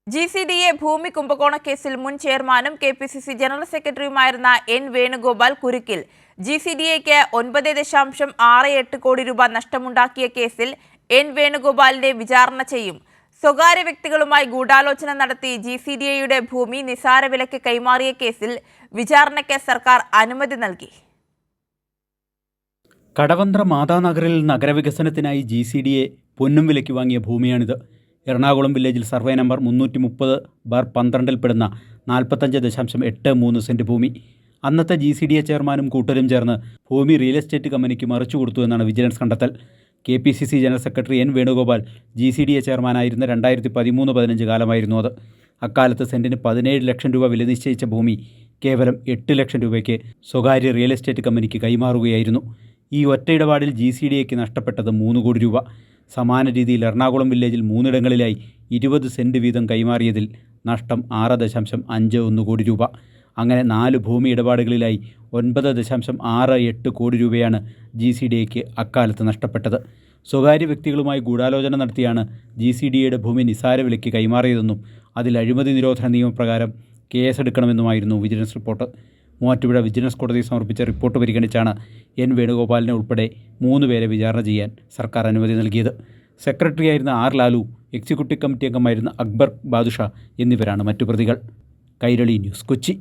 GCDA ഭൂമി കുംഭകോണ കേസിൽ മുൻ ചെയർമാനും KPCC ജനറൽ സെക്രട്ടറിയുമായിരുന്ന N വേണുഗോപാൽ കുരുക്കിൽ GCDAക്ക് 9.68 കോടി രൂപ നഷ്ടമുണ്ടാക്കിയ കേസിൽ N വേണുഗോപാലിനെ വിചാരണ ചെയ്യും. സ്വകാര്യ വ്യക്തികളുമായി ഗൂഢാലോചന നടത്തി GCDAയുടെ ഭൂമി നിസാര വിലയ്ക്ക് കൈമാറിയ കേസിൽ വിചാരണയ്ക്ക് സർക്കാർ അനുമതി നൽകി. കടവന്ത്ര മാതാനഗറിൽ നഗരവികസനത്തിനായി GCDA പൊന്നും വിലയ്ക്ക് വാങ്ങിയ ഭൂമിയാണിത്. എറണാകുളം വില്ലേജിൽ സർവേ നമ്പർ 330/12 പെടുന്ന 45.83 സെന്റ് ഭൂമി. അന്നത്തെ GCDA ചെയർമാനും കൂട്ടരും ചേർന്ന് ഭൂമി റിയൽ എസ്റ്റേറ്റ് കമ്പനിക്ക് മറിച്ചു കൊടുത്തു എന്നാണ് വിജിലൻസ് കണ്ടെത്തൽ. KPCC general secretary N Venugopal GCDA ചെയർമാനായിരുന്ന 2013-15 കാലമായിരുന്നു അത്. അക്കാലത്ത് സെന്റിന് 17 ലക്ഷം രൂപ വില നിശ്ചയിച്ച ഭൂമി കേവലം 8 ലക്ഷം രൂപയ്ക്ക് സ്വകാര്യ റിയൽ എസ്റ്റേറ്റ് കമ്പനിക്ക് കൈമാറുകയായിരുന്നു. ഈ ഒറ്റ ഇടപാടിൽ GCDAക്ക് നഷ്ടപ്പെട്ടത് 3 കോടി രൂപ. സമാന രീതിയിൽ എറണാകുളം വില്ലേജിൽ 3 ഇടങ്ങളിലായി 20 സെന്റ് വീതം കൈമാറിയതിൽ നഷ്ടം 6.51 കോടി രൂപ. അങ്ങനെ 4 ഭൂമി ഇടപാടുകളിലായി 9.68 കോടി രൂപയാണ് GCDAക്ക് അക്കാലത്ത് നഷ്ടപ്പെട്ടത്. സ്വകാര്യ വ്യക്തികളുമായി ഗൂഢാലോചന നടത്തിയാണ് GCDAയുടെ ഭൂമി നിസാര വിലയ്ക്ക് കൈമാറിയതെന്നും അതിൽ അഴിമതി നിരോധന നിയമപ്രകാരം കേസെടുക്കണമെന്നുമായിരുന്നു വിജിലൻസ് റിപ്പോർട്ട്. മൂവാറ്റുപുഴ വിജിലൻസ് കോടതി സമർപ്പിച്ച റിപ്പോർട്ട് പരിഗണിച്ചാണ് N വേണുഗോപാലിനെ ഉൾപ്പെടെ 3 പേരെ വിചാരണ ചെയ്യാൻ സർക്കാർ അനുമതി നൽകിയത്. സെക്രട്ടറിയായിരുന്ന R ലാലു, എക്സിക്യൂട്ടീവ് കമ്മിറ്റി അംഗമായിരുന്ന അക്ബർ ബാദുഷ എന്നിവരാണ് മറ്റു പ്രതികൾ. കൈരളി ന്യൂസ്, കൊച്ചി.